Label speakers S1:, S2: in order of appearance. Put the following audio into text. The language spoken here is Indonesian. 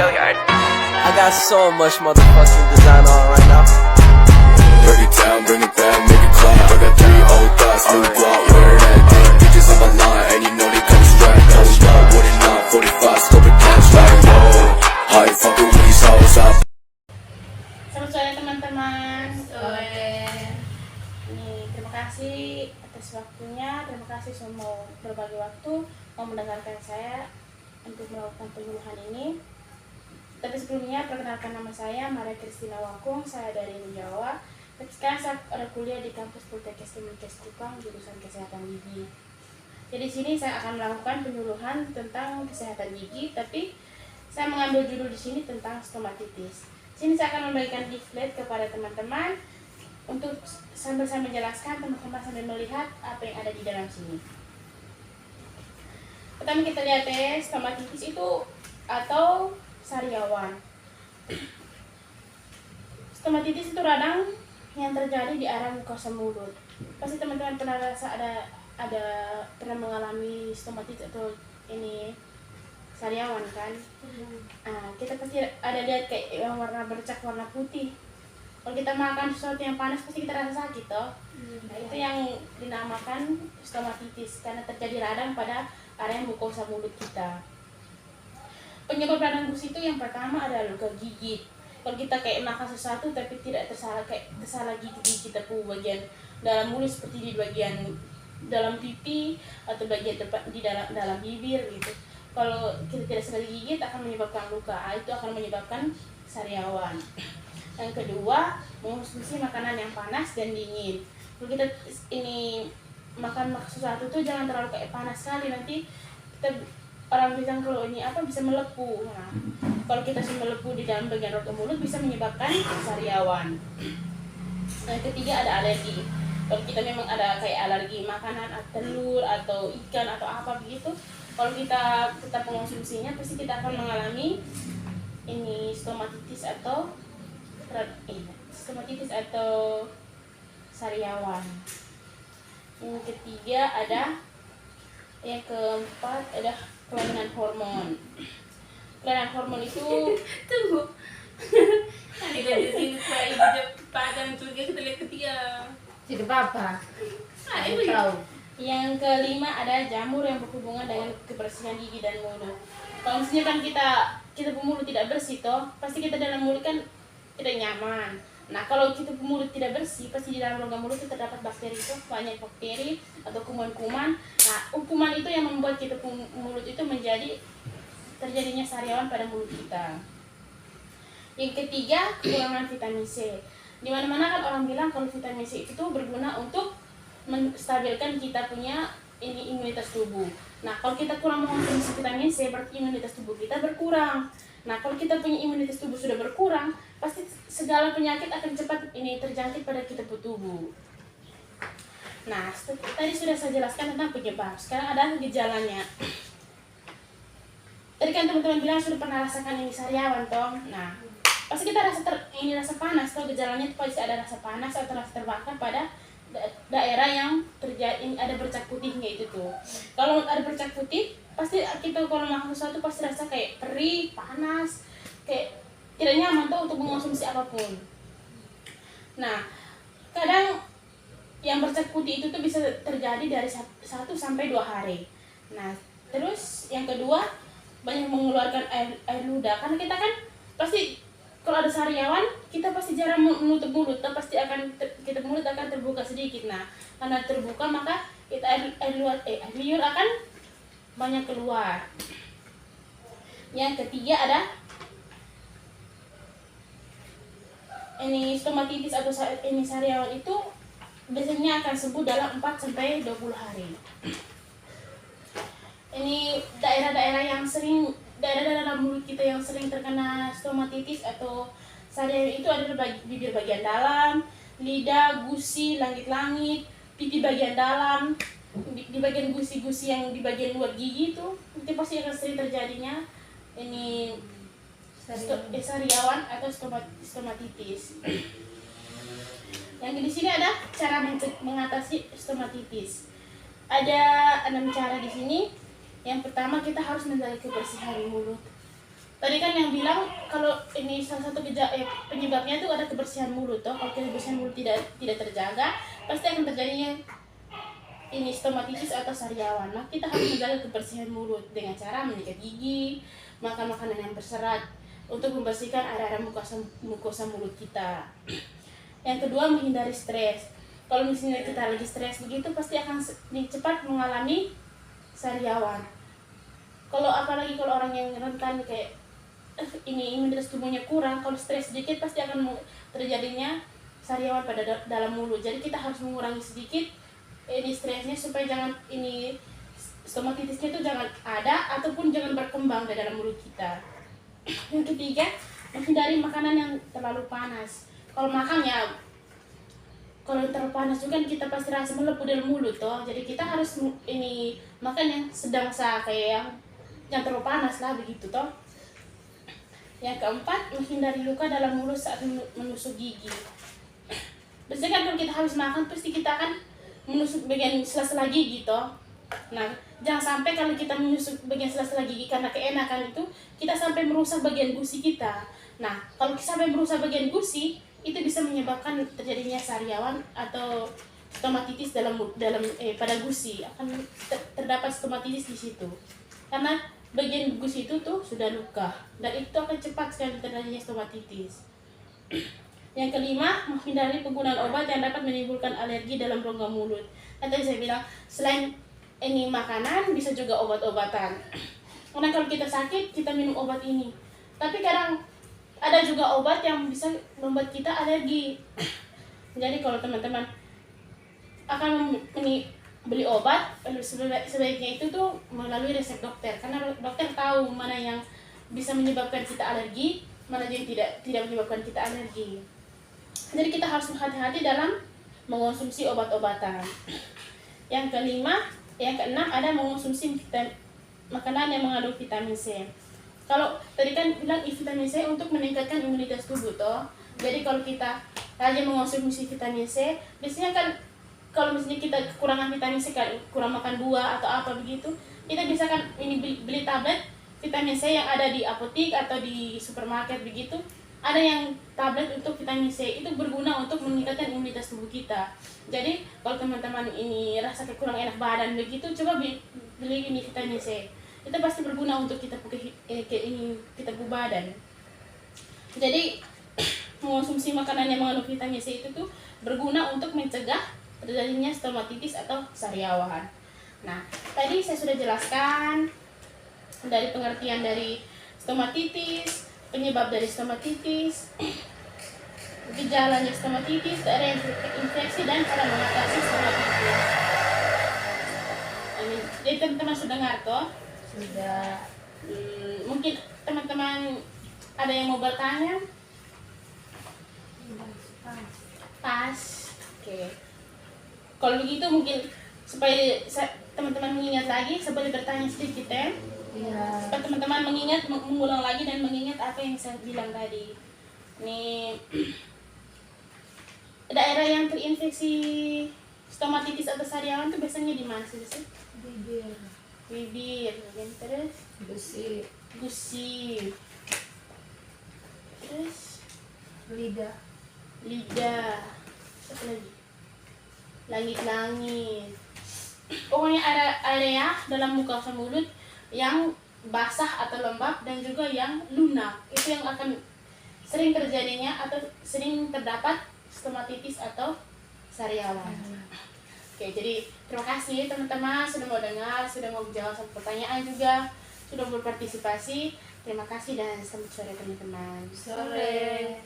S1: I got so much motherfucking design on right now.
S2: Break it down, bring it back, make it clap. I got 3 old thoughts, new guap, wear that thing. Bitches on my line, and you know they come strapped. Hold up, what it not, 45, scope it cash like whoa. How you fucking with these hoes up?
S3: Selamat sore teman-teman. Terima kasih atas waktunya. Terima kasih sudah mau berbagi waktu, mau mendengarkan saya untuk melakukan penyuluhan ini. Tapi sebelumnya perkenalkan, nama saya Maria Kristina Wakung. Saya dari Jawa. Tapi sekarang saya ada kuliah di kampus Poltekkes Kemenkes Kupang, jurusan Kesehatan Gigi. Jadi di sini saya akan melakukan penyuluhan tentang kesehatan gigi, tapi saya mengambil judul di sini tentang stomatitis. Sini saya akan membagikan leaflet kepada teman-teman untuk sambil saya menjelaskan, teman-teman sambil melihat apa yang ada di dalam sini. Pertama kita lihat stomatitis itu atau sariawan. Stomatitis itu radang yang terjadi di area mukosa mulut. Pasti teman-teman pernah rasa pernah mengalami stomatitis atau ini sariawan kan? Kita pasti ada lihat kayak yang warna bercak warna putih. Kalau kita makan sesuatu yang panas pasti kita rasa sakit toh. Nah, itu yang dinamakan stomatitis karena terjadi radang pada area mukosa mulut kita. Penyebab radang gusi itu yang pertama adalah luka gigit. Kalau kita kayak makan sesuatu tapi tidak tersalah gigi kita bagian dalam mulut seperti di bagian dalam pipi atau bagian depan di dalam bibir gitu. Kalau kita tidak sengaja gigit akan menyebabkan luka, itu akan menyebabkan sariawan. Yang kedua, mengonsumsi makanan yang panas dan dingin. Kalau kita ini makan sesuatu tuh jangan terlalu kayak panas sekali, nanti kita orang bilang kalau ini bisa melepuh. Nah, kalau kita sudah melepuh di dalam bagian rongga mulut bisa menyebabkan sariawan. Yang ketiga ada alergi. Kalau kita memang ada kayak alergi makanan, telur atau ikan atau apa begitu, kalau kita tetap mengonsumsinya pasti kita akan mengalami ini stomatitis atau sariawan. Yang keempat ada kelainan hormon. Kelainan hormon itu
S4: tunggu. Ada di sini saya hidup padang juga kita lihat ketiga.
S5: Tidak apa-apa.
S4: Itu
S5: Tahu.
S3: yang kelima ada jamur yang berhubungan dengan kebersihan gigi dan mulut. Kalau misalnya kan kita mulut tidak bersih toh, pasti kita dalam mulut kan tidak nyaman. Nah, kalau kita mulut tidak bersih, pasti di dalam rongga mulut itu terdapat bakteri, itu banyak bakteri atau kuman-kuman. Nah, kuman itu yang membuat kita mulut itu menjadi terjadinya sariawan pada mulut kita. Yang ketiga, kekurangan vitamin C. Di mana-mana kan orang bilang kalau vitamin C itu berguna untuk menstabilkan kita punya imunitas tubuh. Nah, kalau kita kurang mengonsumsi vitamin C, berarti imunitas tubuh kita berkurang. Nah, kalau kita punya imunitas tubuh sudah berkurang, pasti segala penyakit akan cepat terjangkit pada kita tubuh. Nah, tadi sudah saya jelaskan tentang penyebab. Sekarang ada gejalanya. Tadi kan teman-teman bilang sudah pernah rasakan ini sariawan toh. Nah, pasti kita rasa panas toh, gejalanya itu pasti ada rasa panas atau rasa terbakar pada daerah yang terjadi ada bercak putihnya itu tuh. Kalau ada bercak putih, pasti kita kalau makan sesuatu pasti rasa kayak perih, panas, kayak tidak nyaman tuh untuk mengonsumsi apapun. Nah, kadang yang bercak putih itu tuh bisa terjadi dari 1 sampai 2 hari. Nah, terus yang kedua banyak mengeluarkan air ludah karena kita kan pasti kalau ada sariawan kita pasti jarang menutup mulut, pasti kita mulut akan terbuka sedikit. Nah, karena terbuka maka air liur akan banyak keluar. Yang ketiga ada ini stomatitis atau ini sariawan itu biasanya akan sembuh dalam 4 sampai 20 hari. Ini daerah-daerah mulut kita yang sering terkena stomatitis atau sariawan itu adalah bibir bagian dalam, lidah, gusi, langit-langit, pipi bagian dalam, di bagian gusi-gusi yang di bagian luar gigi itu pasti akan sering terjadinya ini sariawan atau stomatitis. Yang di sini ada cara mengatasi stomatitis. Ada 6 cara di sini. Yang pertama kita harus menjaga kebersihan mulut. Tadi kan yang bilang kalau ini salah satu penyebabnya itu ada kebersihan mulut toh. Kalau kebersihan mulut tidak terjaga, pasti akan terjadinya ini stomatitis atau sariawan. Nah, kita harus menjaga kebersihan mulut dengan cara menyikat gigi, makan makanan yang berserat untuk membersihkan area-area mukosa mulut kita. Yang kedua, menghindari stres. Kalau misalnya kita lagi stres begitu, pasti akan cepat mengalami sariawan. Apalagi kalau orang yang rentan kayak ini imunitas tubuhnya kurang, kalau stres sedikit pasti akan terjadinya sariawan pada dalam mulut. Jadi kita harus mengurangi sedikit ini stresnya supaya jangan ini stomatitisnya itu jangan ada ataupun jangan berkembang di dalam mulut kita. Yang ketiga, menghindari makanan yang terlalu panas. Kalau terlalu panas juga kita pasti rasa melepuh dalam mulut toh. Jadi kita harus ini makan yang sedang kayak yang terlalu panas lah begitu toh. Yang keempat, menghindari luka dalam mulut saat menusuk gigi. Biasanya kan kalau kita habis makan pasti kita akan menusuk bagian sela-sela gigi toh. Nah, jangan sampai kalau kita menusuk bagian sela-sela gigi karena keenakan itu kita sampai merusak bagian gusi kita. Nah, kalau sampai merusak bagian gusi itu bisa menyebabkan terjadinya sariawan atau stomatitis pada gusi. Akan terdapat stomatitis di situ. Karena bagian gusi itu tuh sudah luka dan itu akan cepat sekali terjadinya stomatitis. Yang kelima, menghindari penggunaan obat yang dapat menimbulkan alergi dalam rongga mulut. Nah, tadi saya bilang selain ini makanan bisa juga obat-obatan. Karena kalau kita sakit kita minum obat ini, tapi kadang ada juga obat yang bisa membuat kita alergi. Jadi kalau teman-teman akan beli obat, sebaiknya itu tuh melalui resep dokter, karena dokter tahu mana yang bisa menyebabkan kita alergi, mana yang tidak menyebabkan kita alergi. Jadi kita harus hati-hati dalam mengonsumsi obat-obatan. Yang keenam ada mengonsumsi makanan yang mengandung vitamin C. Kalau tadi kan bilang vitamin C untuk meningkatkan imunitas tubuh toh. Jadi kalau kita rajin mengonsumsi vitamin C, biasanya kan kalau misalnya kita kekurangan vitamin C, kurang makan buah atau apa begitu, kita bisa kan beli tablet vitamin C yang ada di apotek atau di supermarket begitu. Ada yang tablet untuk vitamin C, itu berguna untuk meningkatkan imunitas tubuh kita. Jadi kalau teman-teman ini rasa kurang enak badan begitu, coba beli ini vitamin C. Itu pasti berguna untuk kita punya badan. Jadi mengonsumsi makanan yang mengandung vitamin C itu tuh berguna untuk mencegah terjadinya stomatitis atau sariawan. Nah, tadi saya sudah jelaskan dari pengertian dari stomatitis, penyebab dari stomatitis, gejalanya stomatitis, daerah infeksi dan cara mengatasi stomatitis. Jadi teman-teman sudah ngerti?
S5: Sudah.
S3: Mungkin teman-teman ada yang mau bertanya? Pas. Oke. Kalau begitu mungkin supaya teman-teman mengingat lagi, saya boleh bertanya sedikit ya.
S5: Iya.
S3: Supaya teman-teman mengulang lagi dan mengingat apa yang saya bilang tadi. Nih, daerah yang terinfeksi stomatitis atau sariawan itu biasanya di mana sih? Bibir, terus gusi, terus
S5: Lidah.
S3: Apa lagi? Langit-langit. Pokoknya ada area dalam mukosa mulut yang basah atau lembab dan juga yang lunak. Itu yang akan sering terjadinya atau sering terdapat stomatitis atau sariawan. Oke, jadi terima kasih teman-teman sudah mau dengar, sudah mau jawab pertanyaan juga, sudah berpartisipasi. Terima kasih dan selamat sore teman-teman.
S5: Sore.